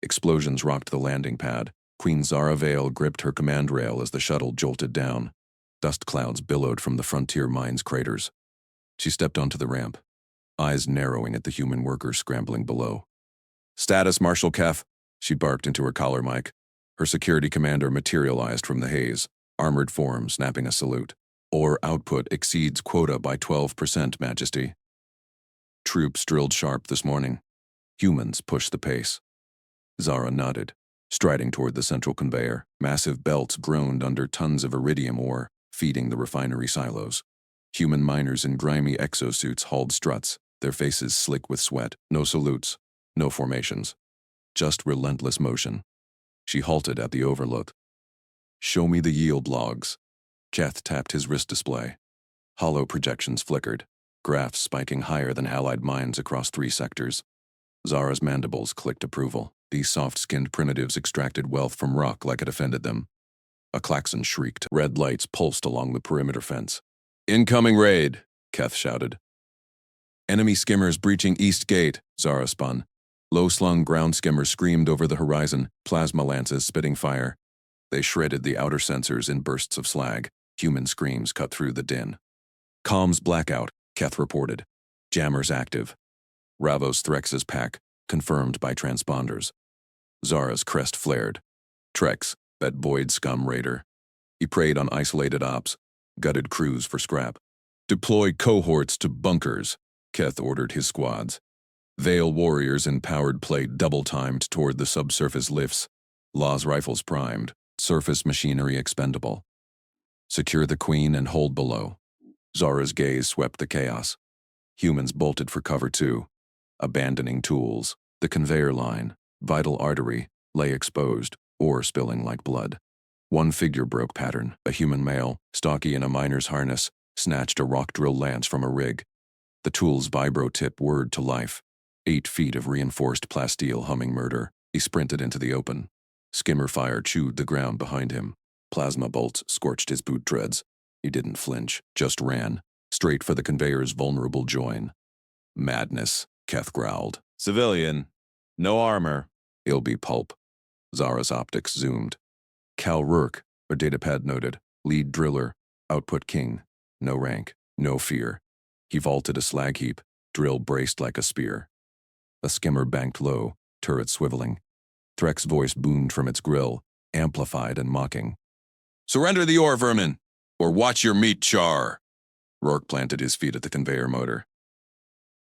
Explosions rocked the landing pad. Queen Zara Vale gripped her command rail as the shuttle jolted down. Dust clouds billowed from the frontier mine's craters. She stepped onto the ramp, eyes narrowing at the human workers scrambling below. "Status, Marshal Kef," she barked into her collar mic. Her security commander materialized from the haze, armored form snapping a salute. "Ore output exceeds quota by 12%, Majesty." Troops drilled sharp this morning. Humans pushed the pace. Zara nodded, striding toward the central conveyor. Massive belts groaned under tons of iridium ore, feeding the refinery silos. Human miners in grimy exosuits hauled struts, their faces slick with sweat. No salutes, no formations. Just relentless motion. She halted at the overlook. "Show me the yield logs." Keth tapped his wrist display. Hollow projections flickered, graphs spiking higher than Allied mines across 3 sectors. Zara's mandibles clicked approval. These soft-skinned primitives extracted wealth from rock like it offended them. A klaxon shrieked. Red lights pulsed along the perimeter fence. "Incoming raid," Keth shouted. "Enemy skimmers breaching East Gate," Zara spun. Low-slung ground skimmers screamed over the horizon, plasma lances spitting fire. They shredded the outer sensors in bursts of slag. Human screams cut through the din. "Comms blackout," Keth reported. "Jammers active. Ravos Threx's pack, confirmed by transponders." Zara's crest flared. Trex, that void scum raider. He preyed on isolated ops, gutted crews for scrap. "Deploy cohorts to bunkers," Keth ordered his squads. Vale warriors in powered plate double-timed toward the subsurface lifts. Law's rifles primed, surface machinery expendable. "Secure the Queen and hold below." Zara's gaze swept the chaos. Humans bolted for cover too, abandoning tools. The conveyor line, vital artery, lay exposed, ore spilling like blood. One figure broke pattern. A human male, stocky in a miner's harness, snatched a rock drill lance from a rig. The tool's vibro-tip whirred to life. 8 feet of reinforced plasteel humming murder. He sprinted into the open. Skimmer fire chewed the ground behind him. Plasma bolts scorched his boot treads. He didn't flinch, just ran, straight for the conveyor's vulnerable join. "Madness," Keth growled. "Civilian. No armor." "He'll be pulp." Zara's optics zoomed. Cal Rourke, a datapad noted, lead driller, output king. No rank, no fear. He vaulted a slag heap, drill braced like a spear. A skimmer banked low, turret swiveling. Threk's voice boomed from its grill, amplified and mocking. "Surrender the ore, vermin, or watch your meat char." Rourke planted his feet at the conveyor motor.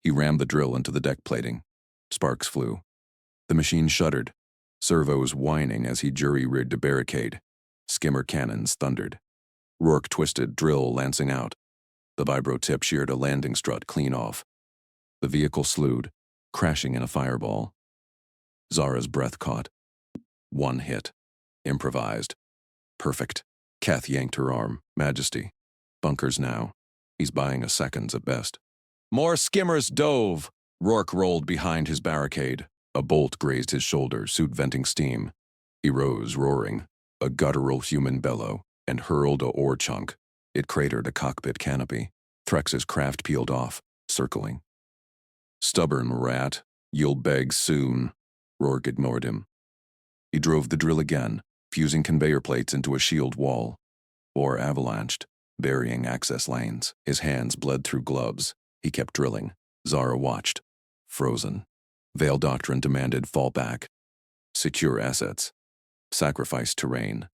He rammed the drill into the deck plating. Sparks flew. The machine shuddered, servos whining as he jury-rigged a barricade. Skimmer cannons thundered. Rourke twisted, drill lancing out. The vibro-tip sheared a landing strut clean off. The vehicle slewed, crashing in a fireball. Zara's breath caught. One hit. Improvised. Perfect. Kath yanked her arm. "Majesty. Bunkers now. He's buying us seconds at best." "More skimmers dove!" Rourke rolled behind his barricade. A bolt grazed his shoulder, suit venting steam. He rose, roaring, a guttural human bellow, and hurled a ore chunk. It cratered a cockpit canopy. Threx's craft peeled off, circling. "Stubborn rat. You'll beg soon." Rourke ignored him. He drove the drill again, fusing conveyor plates into a shield wall. Ore avalanched, burying access lanes. His hands bled through gloves. He kept drilling. Zara watched, frozen. Vale Doctrine demanded fall back. Secure assets. Sacrifice terrain.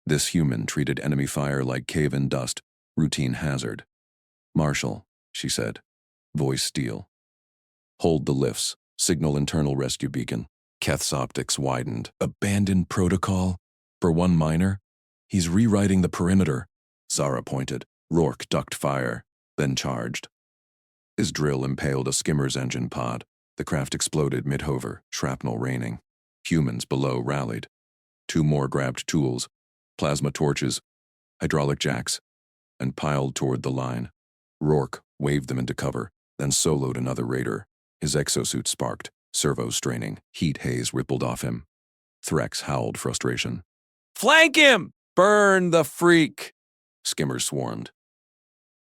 This human treated enemy fire like cave-in dust, routine hazard. "Marshal," she said, voice steel. "Hold the lifts. Signal internal rescue beacon." Keth's optics widened. "Abandoned protocol? For one miner? He's rewriting the perimeter." Zara pointed. Rourke ducked fire, then charged. His drill impaled a skimmer's engine pod. The craft exploded mid-hover, shrapnel raining. Humans below rallied. 2 more grabbed tools, plasma torches, hydraulic jacks, and piled toward the line. Rourke waved them into cover, then soloed another raider. His exosuit sparked, servos straining. Heat haze rippled off him. Threx howled frustration. "Flank him! Burn the freak!" Skimmers swarmed.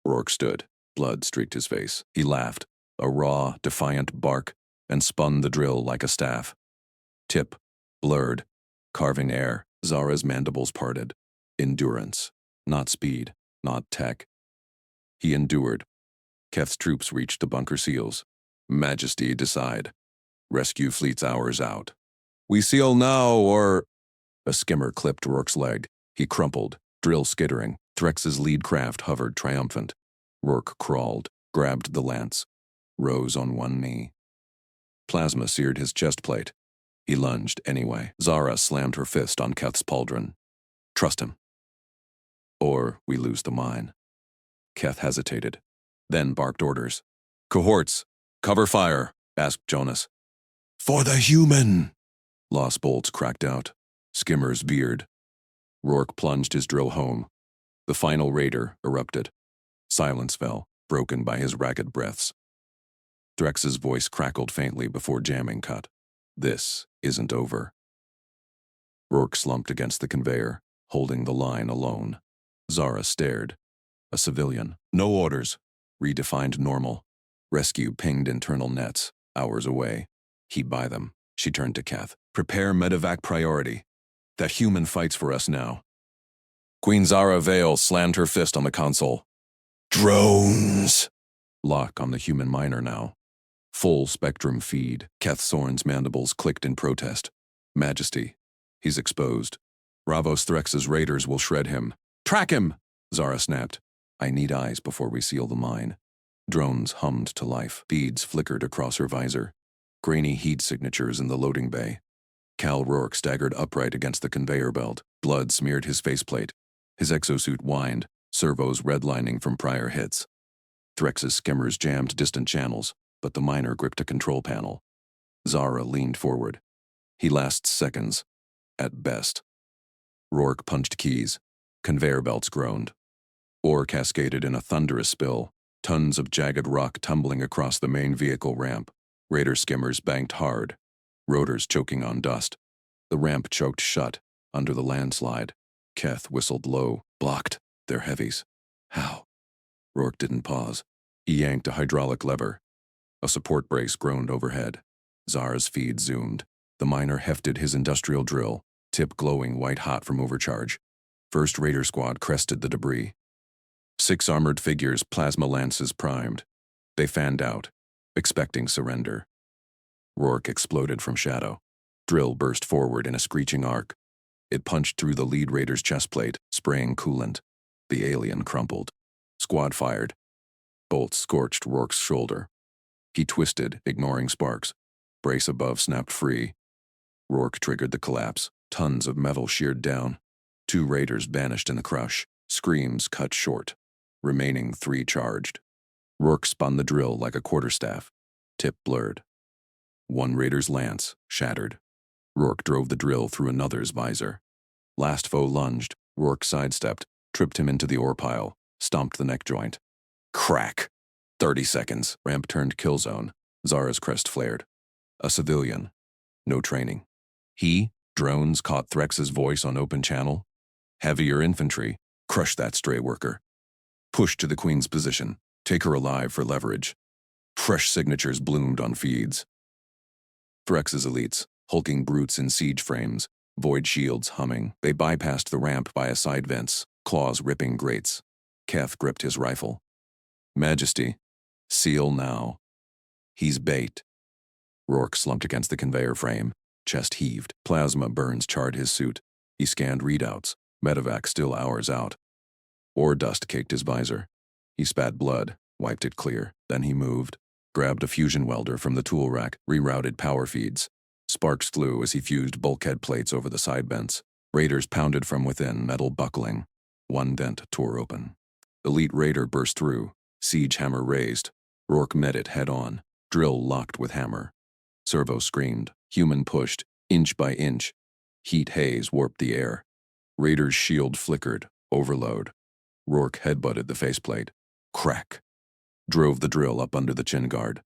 Rourke stood. Blood streaked his face. He laughed, a raw, defiant bark, and spun the drill like a staff. Tip, blurred, carving air. Zara's mandibles parted. Endurance, not speed, not tech. He endured. Keth's troops reached the bunker seals. Majesty, decide. Rescue fleet's hours out. We seal now, or... A skimmer clipped Rourke's leg. He crumpled, drill skittering. Threx's lead craft hovered triumphant. Rourke crawled, grabbed the lance, rose on one knee. Plasma seared his chest plate. He lunged anyway. Zara slammed her fist on Keth's pauldron. Trust him. Or we lose the mine. Keth hesitated, then barked orders. Cohorts, cover fire, asked Jonas. For the human! Lost bolts cracked out. Skimmers veered. Rourke plunged his drill home. The final raider erupted. Silence fell, broken by his ragged breaths. Threx's voice crackled faintly before jamming cut. This isn't over. Rourke slumped against the conveyor, holding the line alone. Zara stared. A civilian. No orders. Redefined normal. Rescue pinged internal nets, hours away. He by them. She turned to Keth. Prepare medevac priority. That human fights for us now. Queen Zara Vale slammed her fist on the console. Drones! Lock on the human miner now. Full spectrum feed. Keth Soren's mandibles clicked in protest. Majesty. He's exposed. Ravos Threx's raiders will shred him. Track him! Zara snapped. I need eyes before we seal the mine. Drones hummed to life. Beads flickered across her visor. Grainy heat signatures in the loading bay. Cal Rourke staggered upright against the conveyor belt. Blood smeared his faceplate. His exosuit whined, servos redlining from prior hits. Threx's skimmers jammed distant channels, but the miner gripped a control panel. Zara leaned forward. He lasts seconds, at best. Rourke punched keys. Conveyor belts groaned. Ore cascaded in a thunderous spill, tons of jagged rock tumbling across the main vehicle ramp. Raider skimmers banked hard, rotors choking on dust. The ramp choked shut under the landslide. Keth whistled low. Blocked. They're heavies. How? Rourke didn't pause. He yanked a hydraulic lever. A support brace groaned overhead. Zara's feed zoomed. The miner hefted his industrial drill, tip glowing white-hot from overcharge. First Raider squad crested the debris. 6 armored figures, plasma lances primed. They fanned out, expecting surrender. Rourke exploded from shadow. Drill burst forward in a screeching arc. It punched through the lead Raider's chest plate, spraying coolant. The alien crumpled. Squad fired. Bolts scorched Rourke's shoulder. He twisted, ignoring sparks. Brace above snapped free. Rourke triggered the collapse. Tons of metal sheared down. 2 Raiders vanished in the crush. Screams cut short. Remaining 3 charged. Rourke spun the drill like a quarterstaff. Tip blurred. 1 Raider's lance shattered. Rourke drove the drill through another's visor. Last foe lunged. Rourke sidestepped, tripped him into the ore pile, stomped the neck joint. Crack! 30 seconds. Ramp turned kill zone. Zara's crest flared. A civilian. No training. He, drones, caught Threx's voice on open channel. Heavier infantry. Crush that stray worker. Push to the Queen's position. Take her alive for leverage. Fresh signatures bloomed on feeds. Threx's elites, hulking brutes in siege frames, void shields humming. They bypassed the ramp by a side vents, claws ripping grates. Keth gripped his rifle. Majesty, seal now. He's bait. Rourke slumped against the conveyor frame. Chest heaved. Plasma burns charred his suit. He scanned readouts. Medevac still hours out. Ore dust caked his visor. He spat blood, wiped it clear. Then he moved. Grabbed a fusion welder from the tool rack, rerouted power feeds. Sparks flew as he fused bulkhead plates over the side vents. Raiders pounded from within, metal buckling. 1 dent tore open. Elite Raider burst through. Siege hammer raised. Rourke met it head on. Drill locked with hammer. Servo screamed. Human pushed, inch by inch. Heat haze warped the air. Raider's shield flickered. Overload. Rourke headbutted the faceplate. Crack. Drove the drill up under the chin guard.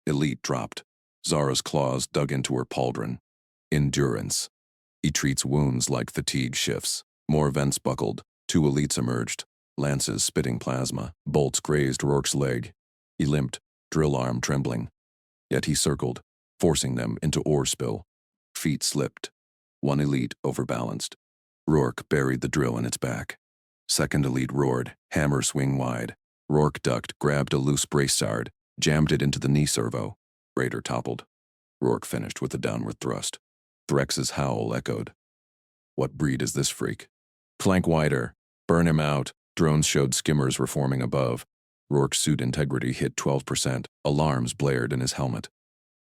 Elite dropped. Zara's claws dug into her pauldron. Endurance. He treats wounds like fatigue shifts. More vents buckled. 2 elites emerged. Lances spitting plasma. Bolts grazed Rourke's leg. He limped, drill arm trembling. Yet he circled, forcing them into ore spill. feet slipped. One elite overbalanced. Rourke buried the drill in its back. Second elite roared, hammer swing wide. Rourke ducked, grabbed a loose brassard, jammed it into the knee servo. Raider toppled. Rourke finished with a downward thrust. Threx's howl echoed. What breed is this freak? Flank wider. Burn him out. Drones showed skimmers were forming above. Rourke's suit integrity hit 12%. Alarms blared in his helmet.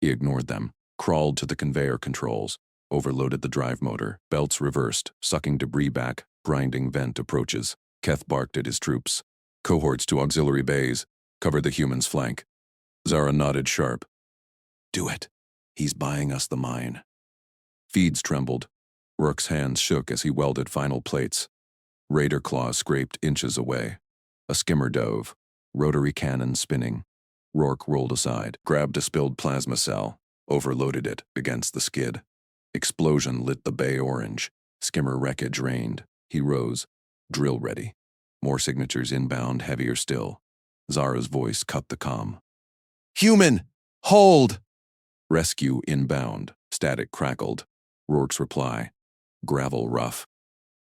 He ignored them, crawled to the conveyor controls, overloaded the drive motor, belts reversed, sucking debris back, grinding vent approaches. Keth barked at his troops. Cohorts to auxiliary bays. Cover the human's flank. Zara nodded sharp. Do it. He's buying us the mine. Feeds trembled. Rourke's hands shook as he welded final plates. Raider claws scraped inches away. A skimmer dove. Rotary cannon spinning. Rourke rolled aside, grabbed a spilled plasma cell, overloaded it against the skid. Explosion lit the bay orange. Skimmer wreckage rained. He rose. Drill ready. More signatures inbound, heavier still. Zara's voice cut the comm. Human! Hold! Rescue inbound. Static crackled. Rourke's reply. Gravel rough.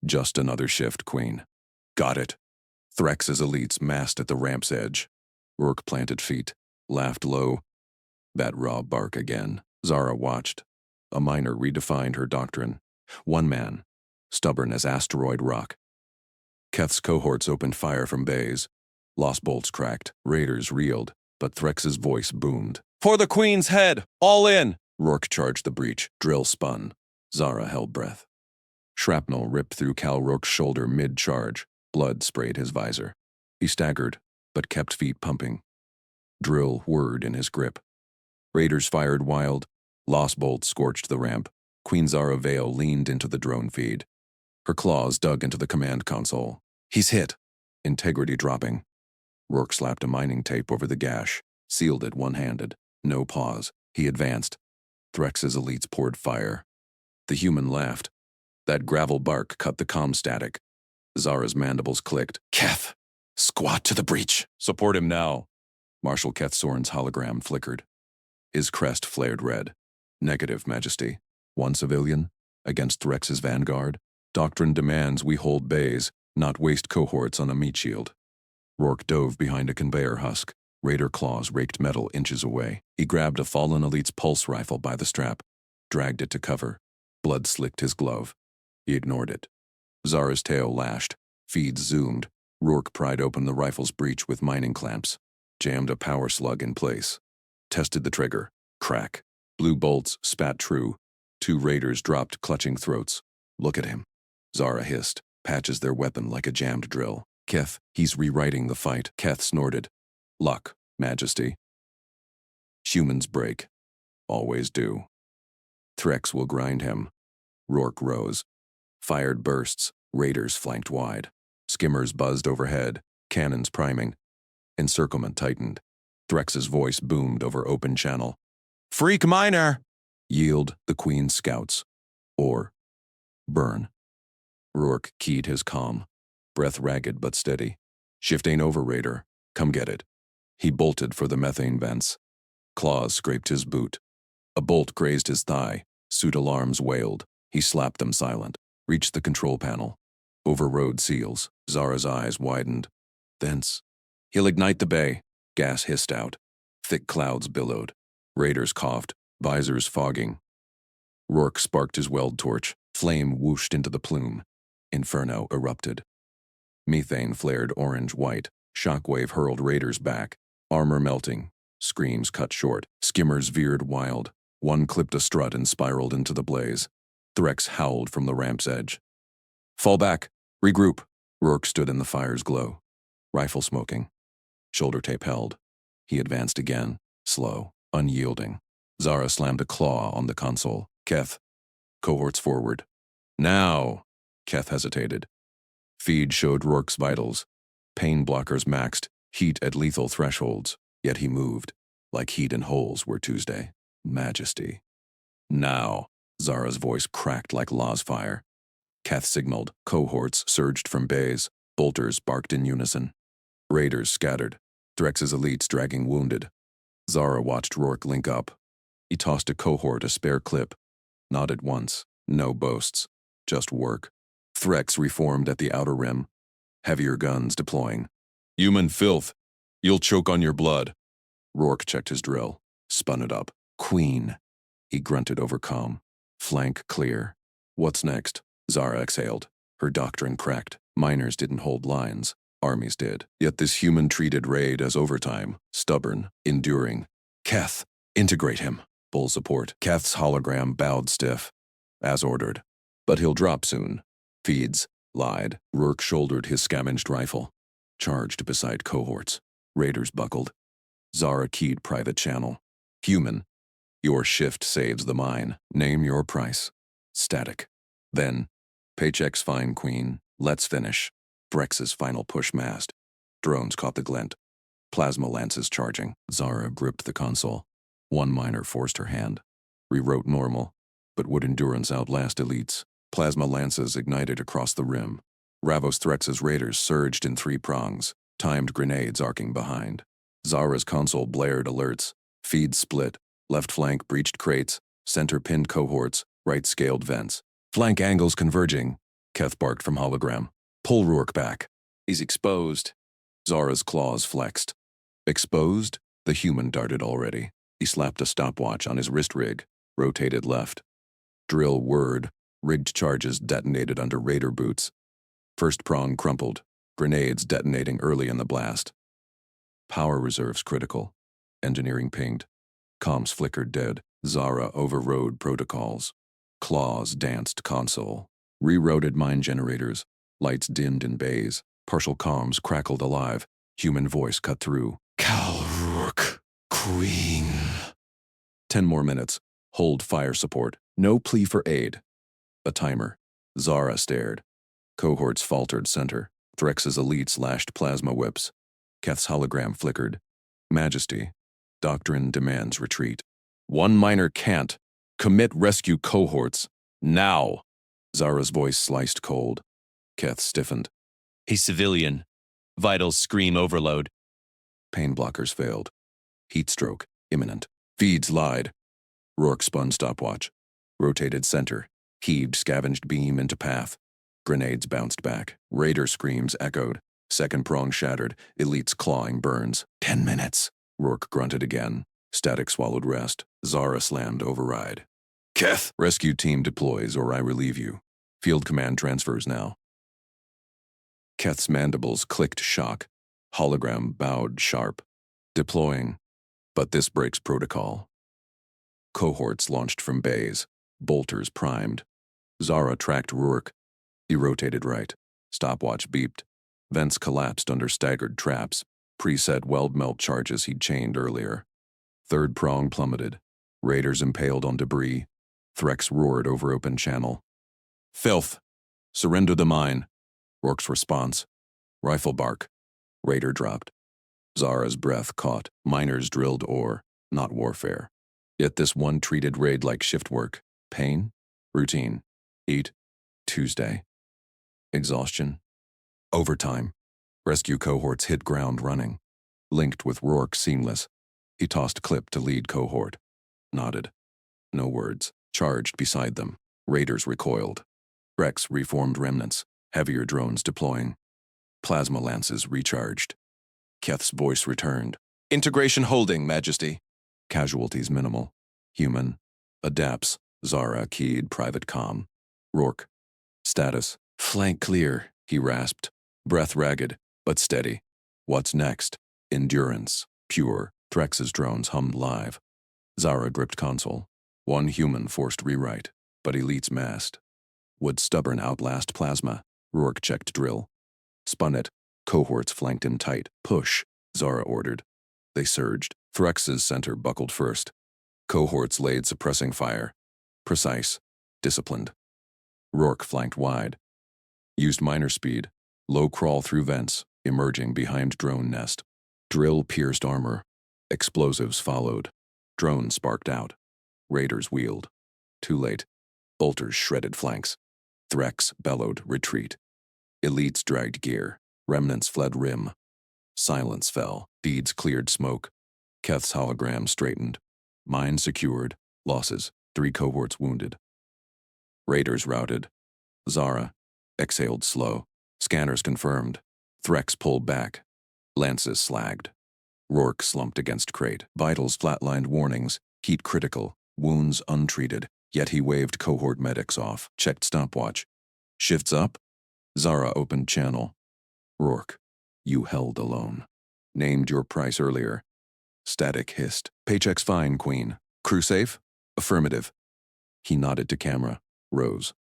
Just another shift, Queen. Got it. Threx's elites massed at the ramp's edge. Rourke planted feet, laughed low. That raw bark again. Zara watched. A miner redefined her doctrine. One man, stubborn as asteroid rock. Keth's cohorts opened fire from bays. Lost bolts cracked. Raiders reeled, but Threx's voice boomed. For the Queen's head! All in! Rourke charged the breach. Drill spun. Zara held breath. Shrapnel ripped through Cal Rourke's shoulder mid-charge. Blood sprayed his visor. He staggered, but kept feet pumping. Drill whirred in his grip. Raiders fired wild. Lost bolts scorched the ramp. Queen Zara Vale leaned into the drone feed. Her claws dug into the command console. He's hit. Integrity dropping. Rourke slapped a mining tape over the gash, sealed it one-handed. No pause. He advanced. Threx's elites poured fire. The human laughed. That gravel bark cut the comm static. Zara's mandibles clicked. Keth! Squat to the breach! Support him now! Marshal Keth Soren's hologram flickered. His crest flared red. Negative, Majesty. One civilian? Against Threx's vanguard? Doctrine demands we hold bays, not waste cohorts on a meat shield. Rourke dove behind a conveyor husk. Raider claws raked metal inches away. He grabbed a fallen elite's pulse rifle by the strap, dragged it to cover. Blood slicked his glove. He ignored it. Zara's tail lashed. Feeds zoomed. Rourke pried open the rifle's breech with mining clamps. Jammed a power slug in place. Tested the trigger. Crack. Blue bolts spat true. Two raiders dropped, clutching throats. Look at him. Zara hissed. Patches their weapon like a jammed drill. Keth, he's rewriting the fight. Keth snorted. Luck, Majesty. Humans break. Always do. Threx will grind him. Rourke rose. Fired bursts. Raiders flanked wide. Skimmers buzzed overhead. Cannons priming. Encirclement tightened. Threx's voice boomed over open channel. Freak miner! Yield the Queen's scouts. Or burn. Rourke keyed his comm. Breath ragged but steady. Shift ain't over, Raider. Come get it. He bolted for the methane vents. Claws scraped his boot. A bolt grazed his thigh. Suit alarms wailed. He slapped them silent. Reached the control panel. Overrode seals. Zara's eyes widened. Thence. He'll ignite the bay. Gas hissed out. Thick clouds billowed. Raiders coughed. Visors fogging. Rourke sparked his weld torch. Flame whooshed into the plume. Inferno erupted. Methane flared orange-white. Shockwave hurled raiders back. Armor melting. Screams cut short. Skimmers veered wild. One clipped a strut and spiraled into the blaze. Threx howled from the ramp's edge. Fall back. Regroup. Rourke stood in the fire's glow. Rifle smoking. Shoulder tape held. He advanced again. Slow. Unyielding. Zara slammed a claw on the console. Keth. Cohorts forward. Now. Keth hesitated. Feed showed Rourke's vitals. Pain blockers maxed. Heat at lethal thresholds. Yet he moved. Like heat in holes were Tuesday. Majesty. Now. Zara's voice cracked like Law's fire. Keth signaled. Cohorts surged from bays. Bolters barked in unison. Raiders scattered. Threx's elites dragging wounded. Zara watched Rourke link up. He tossed a cohort a spare clip. Not at once. No boasts. Just work. Threx reformed at the outer rim. Heavier guns deploying. Human filth. You'll choke on your blood. Rourke checked his drill. Spun it up. Queen. He grunted over calm. Flank clear. What's next? Zara exhaled. Her doctrine cracked. Miners didn't hold lines. Armies did. Yet this human treated raid as overtime. Stubborn. Enduring. Keth. Integrate him. Full support. Keth's hologram bowed stiff. As ordered. But he'll drop soon. Feeds. Lied. Rourke shouldered his scavenged rifle. Charged beside cohorts. Raiders buckled. Zara keyed private channel. Human. Your shift saves the mine. Name your price. Static. Then, paychecks fine, Queen. Let's finish. Brex's final push mast. Drones caught the glint. Plasma lances charging. Zara gripped the console. One miner forced her hand. Rewrote normal. But would endurance outlast elites? Plasma lances ignited across the rim. Ravos Threx's raiders surged in 3 prongs. Timed grenades arcing behind. Zara's console blared alerts. Feed split. Left flank breached crates. Center pinned cohorts. Right scaled vents. Flank angles converging. Keth barked from hologram. Pull Rourke back. He's exposed. Zara's claws flexed. Exposed? The human darted already. He slapped a stopwatch on his wrist rig. Rotated left. Drill word. Rigged charges detonated under raider boots. First prong crumpled. Grenades detonating early in the blast. Power reserves critical. Engineering pinged. Comms flickered dead. Zara overrode protocols. Claws danced console. Rerouted mine generators. Lights dimmed in bays. Partial comms crackled alive. Human voice cut through. Cal Rourke, Queen. 10 more minutes. Hold fire support. No plea for aid. A timer. Zara stared. Cohorts faltered center. Threx's elites lashed plasma whips. Keth's hologram flickered. Majesty. Doctrine demands retreat. One miner can't. Commit rescue cohorts. Now. Zara's voice sliced cold. Keth stiffened. He's civilian. Vitals scream overload. Pain blockers failed. Heat stroke. Imminent. Feeds lied. Rourke spun stopwatch. Rotated center. Heaved scavenged beam into path. Grenades bounced back. Raider screams echoed. Second prong shattered. Elites clawing burns. 10 minutes. Rourke grunted again. Static swallowed rest. Zara slammed override. Keth! Rescue team deploys or I relieve you. Field command transfers now. Keth's mandibles clicked shock. Hologram bowed sharp. Deploying. But this breaks protocol. Cohorts launched from bays. Bolters primed. Zara tracked Rourke. He rotated right. Stopwatch beeped. Vents collapsed under staggered traps. Preset weld melt charges he'd chained earlier. Third prong plummeted. Raiders impaled on debris. Threx roared over open channel. Filth! Surrender the mine. Rourke's response. Rifle bark. Raider dropped. Zara's breath caught. Miners drilled ore, not warfare. Yet this one treated raid like shift work. Pain? Routine. Eat. Tuesday. Exhaustion. Overtime. Rescue cohorts hit ground running. Linked with Rourke seamless. He tossed clip to lead cohort. Nodded. No words. Charged beside them. Raiders recoiled. Rex reformed remnants. Heavier drones deploying. Plasma lances recharged. Keth's voice returned. Integration holding, Majesty. Casualties minimal. Human. Adapts. Zara keyed private comm. Rourke. Status. Flank clear, he rasped. Breath ragged, but steady. What's next? Endurance. Pure. Threx's drones hummed live. Zara gripped console. One human forced rewrite, but elites massed. Would stubborn outlast plasma? Rourke checked drill. Spun it. Cohorts flanked him tight. Push, Zara ordered. They surged. Threx's center buckled first. Cohorts laid suppressing fire. Precise. Disciplined. Rourke flanked wide. Used miner speed. Low crawl through vents, emerging behind drone nest. Drill pierced armor. Explosives followed. Drone sparked out. Raiders wheeled. Too late. Bolters shredded flanks. Threx bellowed retreat. Elites dragged gear. Remnants fled rim. Silence fell. Feeds cleared smoke. Keth's hologram straightened. Mine secured. Losses. 3 cohorts wounded. Raiders routed. Zara exhaled slow. Scanners confirmed. Threx pulled back. Lances slagged. Rourke slumped against crate. Vitals flatlined warnings. Heat critical. Wounds untreated. Yet he waved cohort medics off. Checked stopwatch. Shifts up. Zara opened channel. Rourke, you held alone. Named your price earlier. Static hissed. Paycheck's fine, Queen. Crew safe? Affirmative. He nodded to camera. Rose.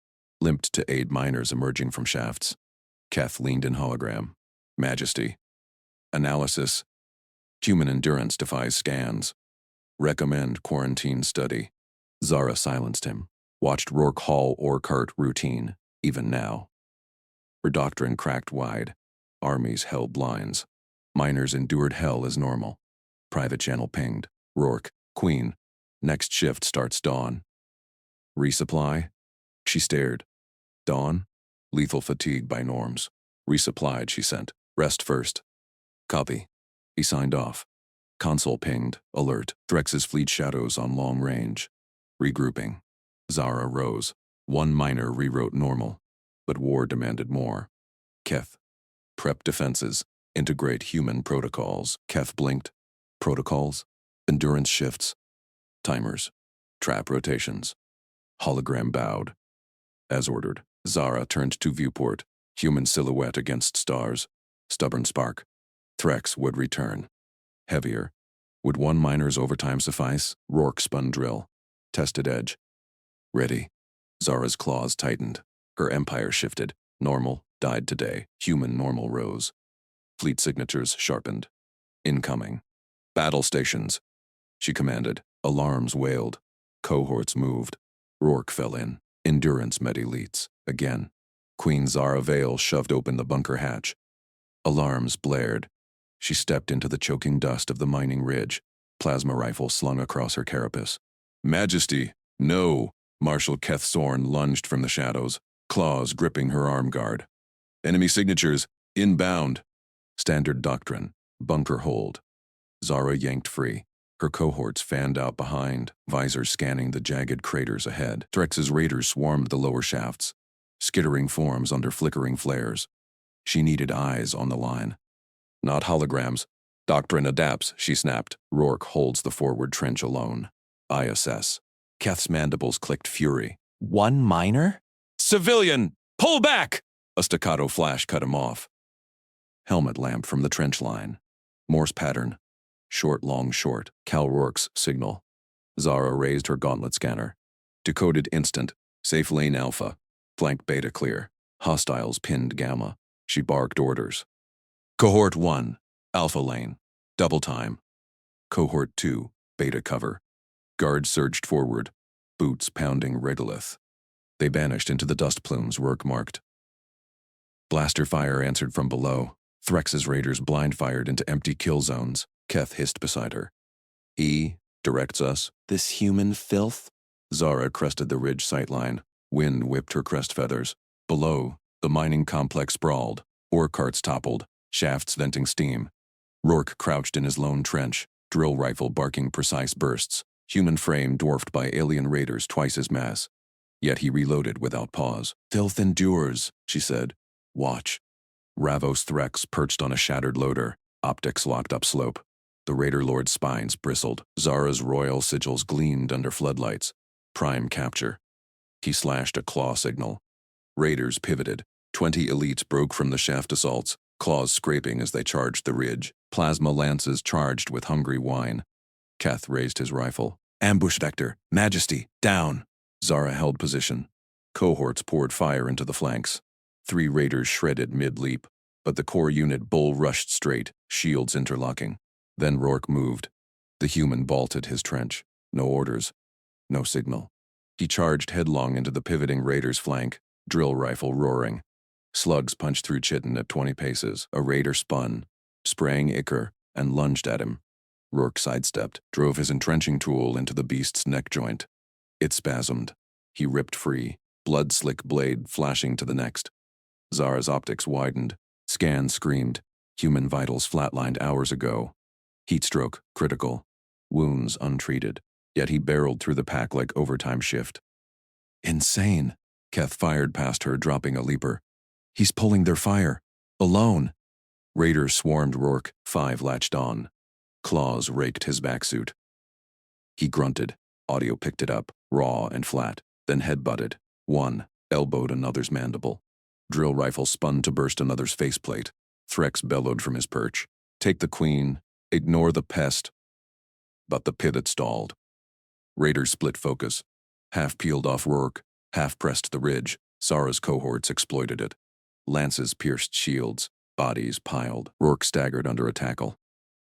Limped to aid miners emerging from shafts. Keth leaned in hologram. Majesty. Analysis. Human endurance defies scans. Recommend quarantine study. Zara silenced him. Watched Rourke haul ore cart routine, even now. Her doctrine cracked wide. Armies held lines. Miners endured hell as normal. Private channel pinged. Rourke, Queen. Next shift starts dawn. Resupply? She stared. Dawn? Lethal fatigue by norms. Resupplied, she sent. Rest first. Copy. He signed off. Console pinged. Alert. Threx's fleet shadows on long range. Regrouping. Zara rose. One miner rewrote normal. But war demanded more. Keth. Prep defenses. Integrate human protocols. Keth blinked. Protocols? Endurance shifts. Timers. Trap rotations. Hologram bowed. As ordered. Zara turned to viewport. Human silhouette against stars. Stubborn spark. Threx would return. Heavier. Would one miner's overtime suffice? Rourke spun drill. Tested edge. Ready. Zara's claws tightened. Her empire shifted. Normal died today. Human normal rose. Fleet signatures sharpened. Incoming. Battle stations. She commanded. Alarms wailed. Cohorts moved. Rourke fell in. Endurance met elites. Again. Queen Zara Vale shoved open the bunker hatch. Alarms blared. She stepped into the choking dust of the mining ridge. Plasma rifle slung across her carapace. Majesty, no! Marshal Keth Sorn lunged from the shadows, claws gripping her arm guard. Enemy signatures, inbound. Standard doctrine, bunker hold. Zara yanked free. Her cohorts fanned out behind, visors scanning the jagged craters ahead. Threx's raiders swarmed the lower shafts, skittering forms under flickering flares. She needed eyes on the line. Not holograms. Doctrine adapts, she snapped. Rourke holds the forward trench alone. I assess. Keth's mandibles clicked fury. One miner? Civilian! Pull back! A staccato flash cut him off. Helmet lamp from the trench line. Morse pattern. Short, long, short. Cal Rourke's signal. Zara raised her gauntlet scanner. Decoded instant. Safe lane alpha. Flank beta clear. Hostiles pinned gamma. She barked orders. Cohort 1. Alpha lane. Double time. Cohort 2. Beta cover. Guards surged forward. Boots pounding regolith. They vanished into the dust plumes Rourke marked. Blaster fire answered from below. Threx's raiders blind fired into empty kill zones. Keth hissed beside her. He directs us. This human filth? Zara crested the ridge sightline. Wind whipped her crest feathers. Below, the mining complex sprawled. Ore carts toppled, shafts venting steam. Rourke crouched in his lone trench, drill rifle barking precise bursts, human frame dwarfed by alien raiders twice his mass. Yet he reloaded without pause. Filth endures, she said. Watch. Ravos Threx perched on a shattered loader, optics locked upslope. The Raider Lord's spines bristled. Zara's royal sigils gleamed under floodlights. Prime capture. He slashed a claw signal. Raiders pivoted. 20 elites broke from the shaft assaults, claws scraping as they charged the ridge. Plasma lances charged with hungry wine. Keth raised his rifle. Ambush vector. Majesty. Down. Zara held position. Cohorts poured fire into the flanks. 3 raiders shredded mid-leap, but the core unit bull rushed straight, shields interlocking. Then Rourke moved. The human vaulted his trench. No orders. No signal. He charged headlong into the pivoting raider's flank, drill rifle roaring. Slugs punched through chitin at 20 paces. A raider spun, sprang Icar, and lunged at him. Rourke sidestepped, drove his entrenching tool into the beast's neck joint. It spasmed. He ripped free, blood-slick blade flashing to the next. Zara's optics widened. Scan screamed. Human vitals flatlined hours ago. Heatstroke, critical. Wounds untreated. Yet he barreled through the pack like overtime shift. Insane. Keth fired past her, dropping a leaper. He's pulling their fire. Alone. Raiders swarmed Rourke. 5 latched on. Claws raked his backsuit. He grunted. Audio picked it up, raw and flat, then headbutted. 1 elbowed another's mandible. Drill rifle spun to burst another's faceplate. Threx bellowed from his perch. Take the queen. Ignore the pest. But the pivot stalled. Raiders split focus. Half peeled off Rourke, half pressed the ridge. Zara's cohorts exploited it. Lances pierced shields. Bodies piled. Rourke staggered under a tackle.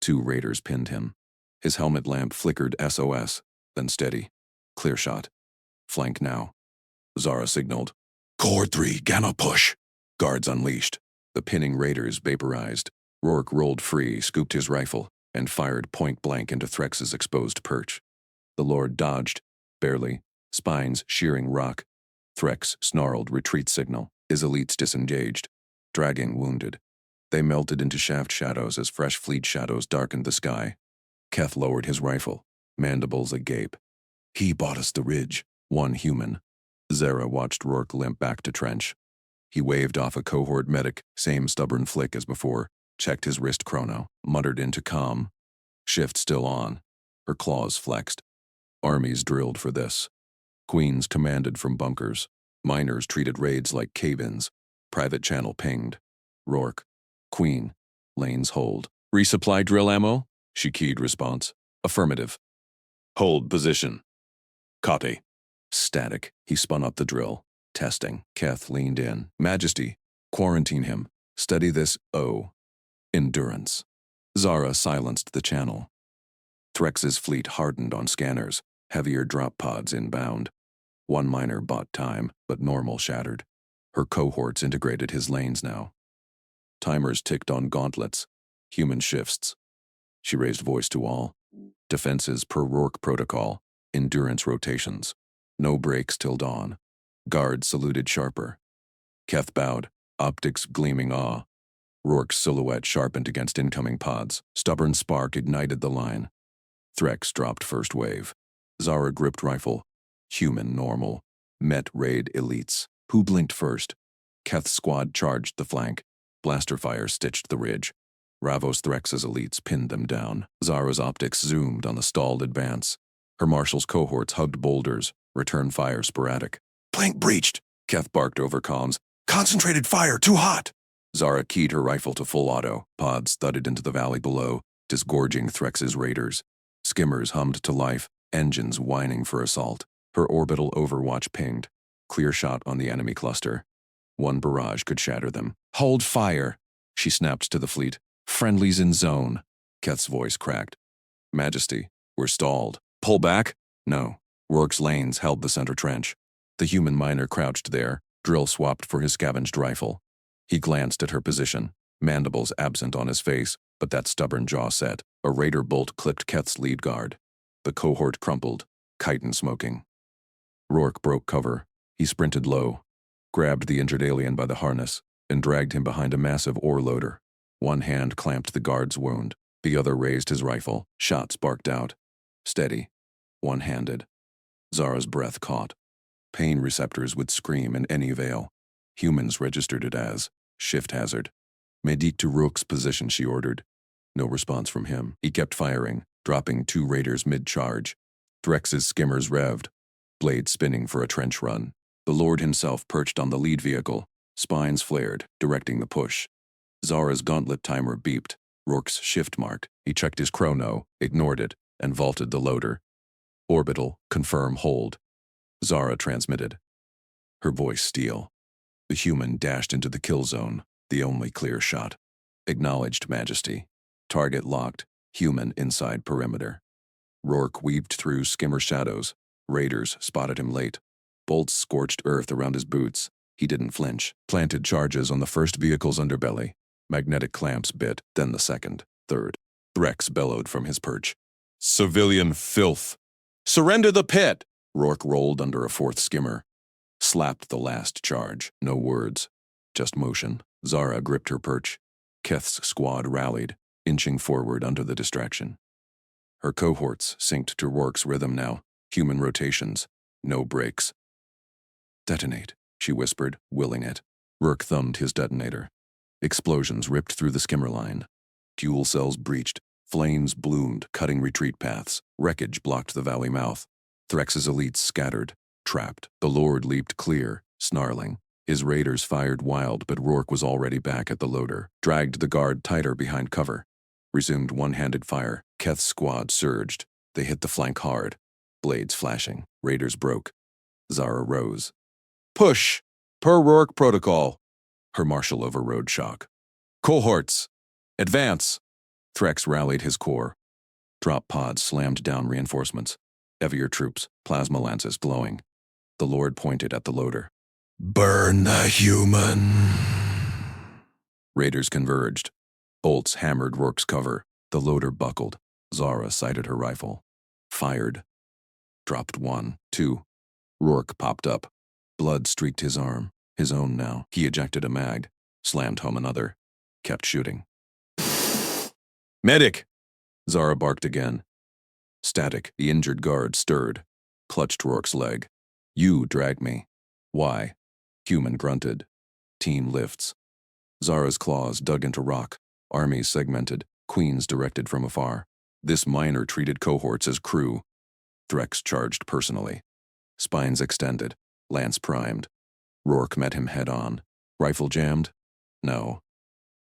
2 raiders pinned him. His helmet lamp flickered SOS, then steady. Clear shot. Flank now. Zara signaled. Cohort 3, Gamma push. Guards unleashed. The pinning raiders vaporized. Rourke rolled free, scooped his rifle, and fired point blank into Threx's exposed perch. The Lord dodged, barely, spines shearing rock. Threx snarled retreat signal. His elites disengaged, dragging wounded. They melted into shaft shadows as fresh fleet shadows darkened the sky. Keth lowered his rifle, mandibles agape. He bought us the ridge, 1 human. Zara watched Rourke limp back to trench. He waved off a cohort medic, same stubborn flick as before, checked his wrist chrono, muttered into comm. Shift still on. Her claws flexed. Armies drilled for this. Queens commanded from bunkers. Miners treated raids like cave-ins. Private channel pinged. Rourke. Queen. Lanes hold. Resupply drill ammo? She keyed response. Affirmative. Hold position. Copy. Static. He spun up the drill. Testing. Keth leaned in. Majesty. Quarantine him. Study this. Endurance. Zara silenced the channel. Threx's fleet hardened on scanners. Heavier drop pods inbound. 1 miner bought time, but normal shattered. Her cohorts integrated his lanes now. Timers ticked on gauntlets. Human shifts. She raised voice to all. Defenses per Rourke protocol. Endurance rotations. No breaks till dawn. Guards saluted sharper. Keth bowed, optics gleaming awe. Rourke's silhouette sharpened against incoming pods. Stubborn spark ignited the line. Threx dropped first wave. Zara gripped rifle. Human normal. Met raid elites. Who blinked first? Keth's squad charged the flank. Blaster fire stitched the ridge. Ravos Threx's elites pinned them down. Zara's optics zoomed on the stalled advance. Her marshal's cohorts hugged boulders. Return fire sporadic. Plank breached, Keth barked over comms. Concentrated fire, too hot! Zara keyed her rifle to full auto. Pods thudded into the valley below, disgorging Threx's raiders. Skimmers hummed to life, engines whining for assault. Her orbital overwatch pinged. Clear shot on the enemy cluster. 1 barrage could shatter them. Hold fire! She snapped to the fleet. Friendlies in zone. Keth's voice cracked. Majesty, we're stalled. Pull back? No. Rourke's lanes held the center trench. The human miner crouched there, drill swapped for his scavenged rifle. He glanced at her position, mandibles absent on his face, but that stubborn jaw set. A raider bolt clipped Keth's lead guard. The cohort crumpled, chitin smoking. Rourke broke cover. He sprinted low, grabbed the injured alien by the harness, and dragged him behind a massive ore loader. 1 hand clamped the guard's wound. The other raised his rifle. Shot sparked out. Steady. 1-handed. Zara's breath caught. Pain receptors would scream in any veil. Humans registered it as shift hazard. Medic to Rourke's position, she ordered. No response from him. He kept firing, dropping 2 raiders mid-charge. Threx's skimmers revved, blade spinning for a trench run. The Lord himself perched on the lead vehicle, spines flared, directing the push. Zara's gauntlet timer beeped. Rourke's shift mark. He checked his chrono, ignored it, and vaulted the loader. Orbital, confirm hold. Zara transmitted. Her voice steel. The human dashed into the kill zone, the only clear shot. Acknowledged, Majesty. Target locked, human inside perimeter. Rourke weaved through skimmer shadows. Raiders spotted him late. Bolts scorched earth around his boots. He didn't flinch. Planted charges on the first vehicle's underbelly. Magnetic clamps bit, then the second, third. Threx bellowed from his perch. Civilian filth! Surrender the pit! Rourke rolled under a 4th skimmer. Slapped the last charge. No words. Just motion. Zara gripped her perch. Keth's squad rallied, inching forward under the distraction. Her cohorts synced to Rourke's rhythm now. Human rotations. No breaks. Detonate. she whispered, willing it. Rourke thumbed his detonator. Explosions ripped through the skimmer line. Fuel cells breached. Flames bloomed, cutting retreat paths. Wreckage blocked the valley mouth. Threx's elites scattered, trapped. The Lord leaped clear, snarling. His raiders fired wild, but Rourke was already back at the loader, dragged the guard tighter behind cover. Resumed one-handed fire. Keth's squad surged. They hit the flank hard. Blades flashing. Raiders broke. Zara rose. Push! Per Rourke protocol. Her marshal overrode shock. Cohorts! Advance! Threx rallied his corps. Drop pods slammed down reinforcements. Heavier troops, plasma lances glowing. The Lord pointed at the loader. Burn the human! Raiders converged. Bolts hammered Rourke's cover. The loader buckled. Zara sighted her rifle. Fired. Dropped one, two. Rourke popped up. Blood streaked his arm. His own now. He ejected a mag. Slammed home another. Kept shooting. Medic! Zara barked again. Static, the injured guard stirred. Clutched Rourke's leg. You dragged me. Why? Human grunted. Team lifts. Zara's claws dug into rock. Armies segmented. Queens directed from afar. This miner treated cohorts as crew. Threx charged personally. Spines extended. Lance primed. Rourke met him head-on. Rifle jammed? No.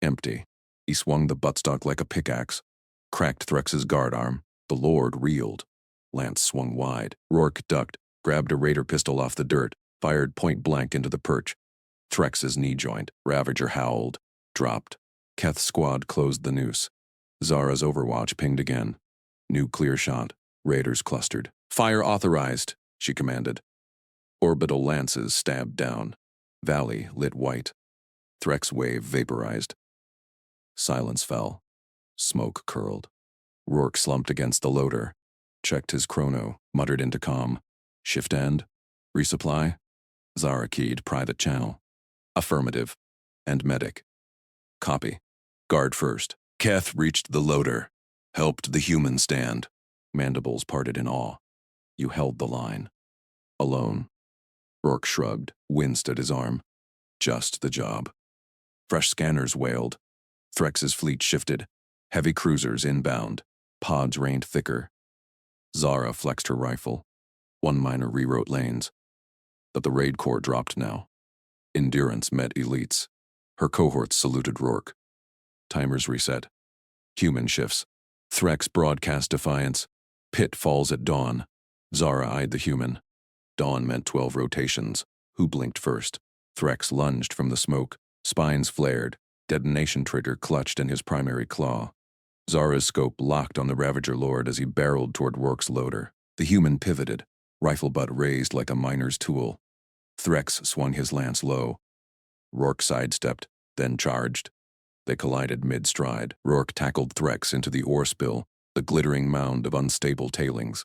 Empty. He swung the buttstock like a pickaxe. Cracked Threx's guard arm. The Lord reeled. Lance swung wide. Rourke ducked, grabbed a raider pistol off the dirt, fired point blank into the perch. Threx's knee joint. Ravager howled. Dropped. Keth's squad closed the noose. Zara's overwatch pinged again. New clear shot. Raiders clustered. Fire authorized, she commanded. Orbital lances stabbed down. Valley lit white. Threx wave vaporized. Silence fell. Smoke curled. Rourke slumped against the loader. Checked his chrono, muttered into comm. Shift end? Resupply? Zara keyed private channel. Affirmative. And medic. Copy. Guard first. Keth reached the loader. Helped the human stand. Mandibles parted in awe. You held the line. Alone. Rourke shrugged, winced at his arm. Just the job. Fresh scanners wailed. Threx's fleet shifted. Heavy cruisers inbound. Pods rained thicker. Zara flexed her rifle. One miner rewrote lanes. But the raid corps dropped now. Endurance met elites. Her cohorts saluted Rourke. Timers reset. Human shifts. Threx broadcast defiance. Pit falls at dawn. Zara eyed the human. Dawn meant 12 rotations. Who blinked first? Threx lunged from the smoke. Spines flared. Detonation trigger clutched in his primary claw. Zara's scope locked on the Ravager Lord as he barreled toward Rourke's loader. The human pivoted, rifle butt raised like a miner's tool. Threx swung his lance low. Rourke sidestepped, then charged. They collided mid-stride. Rourke tackled Threx into the ore spill, the glittering mound of unstable tailings.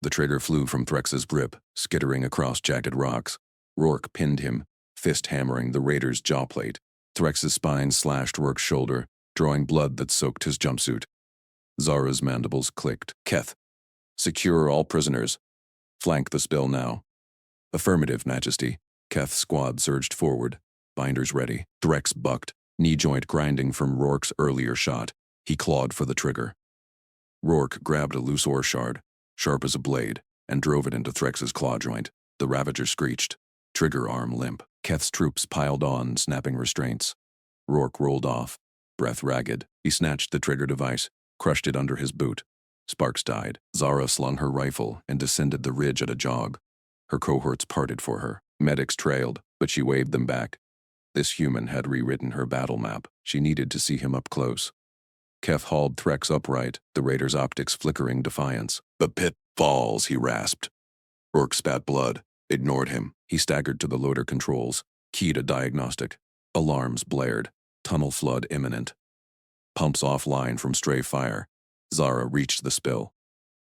The trigger flew from Threx's grip, skittering across jagged rocks. Rourke pinned him, fist hammering the raider's jawplate. Threx's spine slashed Rourke's shoulder, drawing blood that soaked his jumpsuit. Zara's mandibles clicked. Keth, secure all prisoners. Flank the spill now. Affirmative, Majesty. Keth's squad surged forward. Binders ready. Threx bucked, knee joint grinding from Rourke's earlier shot. He clawed for the trigger. Rourke grabbed a loose ore shard, sharp as a blade, and drove it into Threx's claw joint. The Ravager screeched. Trigger arm limp. Keth's troops piled on, snapping restraints. Rourke rolled off, breath ragged. He snatched the trigger device, crushed it under his boot. Sparks died. Zara slung her rifle and descended the ridge at a jog. Her cohorts parted for her. Medics trailed, but she waved them back. This human had rewritten her battle map. She needed to see him up close. Keth hauled Threx upright, the raider's optics flickering defiance. The pit falls, he rasped. Rourke spat blood, ignored him. He staggered to the loader controls, keyed a diagnostic. Alarms blared. Tunnel flood imminent. Pumps offline from stray fire. Zara reached the spill.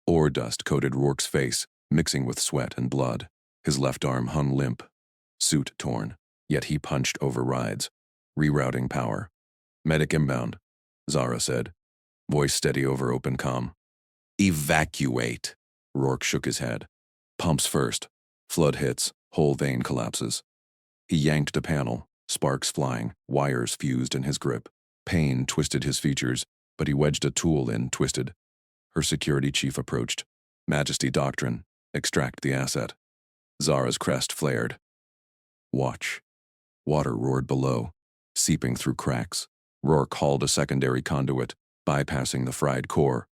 Ore dust coated Rourke's face, mixing with sweat and blood. His left arm hung limp, suit torn, yet he punched overrides, rerouting power. Medic inbound, Zara said, voice steady over open comm. Evacuate. Rourke shook his head. Pumps first. Flood hits, whole vein collapses. He yanked a panel, sparks flying, wires fused in his grip. Pain twisted his features, but he wedged a tool in, twisted. Her security chief approached. Majesty Doctrine. Extract the asset. Zara's crest flared. Watch. Water roared below, seeping through cracks. Rourke hauled a secondary conduit, bypassing the fried core.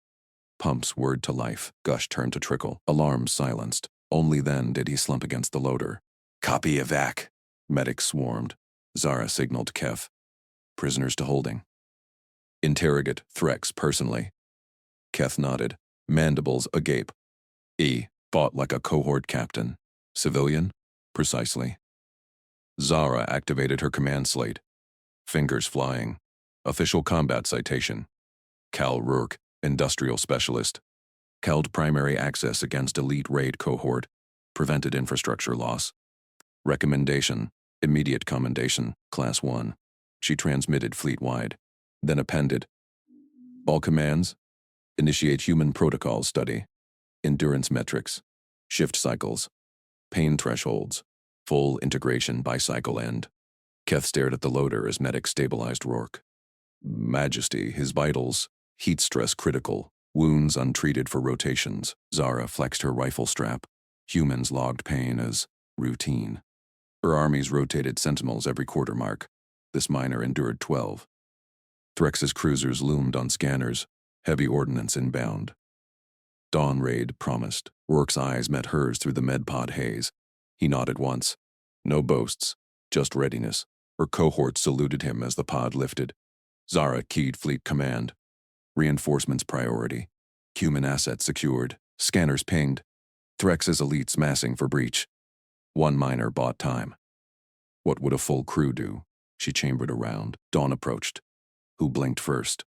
Pumps whirred to life. Gush turned to trickle. Alarms silenced. Only then did he slump against the loader. Copy evac. Medics swarmed. Zara signaled Kef. Prisoners to holding. Interrogate Threx personally. Keth nodded, mandibles agape. Fought like a cohort captain. Civilian? Precisely. Zara activated her command slate. Fingers flying. Official combat citation. Cal Rourke, industrial specialist. Called primary access against elite raid cohort. Prevented infrastructure loss. Recommendation. Immediate commendation. Class 1. She transmitted fleet-wide. Then appended. All commands. Initiate human protocol study. Endurance metrics. Shift cycles. Pain thresholds. Full integration by cycle end. Keth stared at the loader as medic stabilized Rourke. Majesty, his vitals. Heat stress critical. Wounds untreated for rotations. Zara flexed her rifle strap. Humans logged pain as routine. Her armies rotated sentinels every quarter mark. This miner endured 12. Threx's cruisers loomed on scanners. Heavy ordnance inbound. Dawn raid promised. Rourke's eyes met hers through the medpod haze. He nodded once. No boasts, just readiness. Her cohort saluted him as the pod lifted. Zara keyed fleet command. Reinforcements priority. Human assets secured. Scanners pinged. Threx's elites massing for breach. One miner bought time. What would a full crew do? She chambered around. Dawn approached. Who blinked first?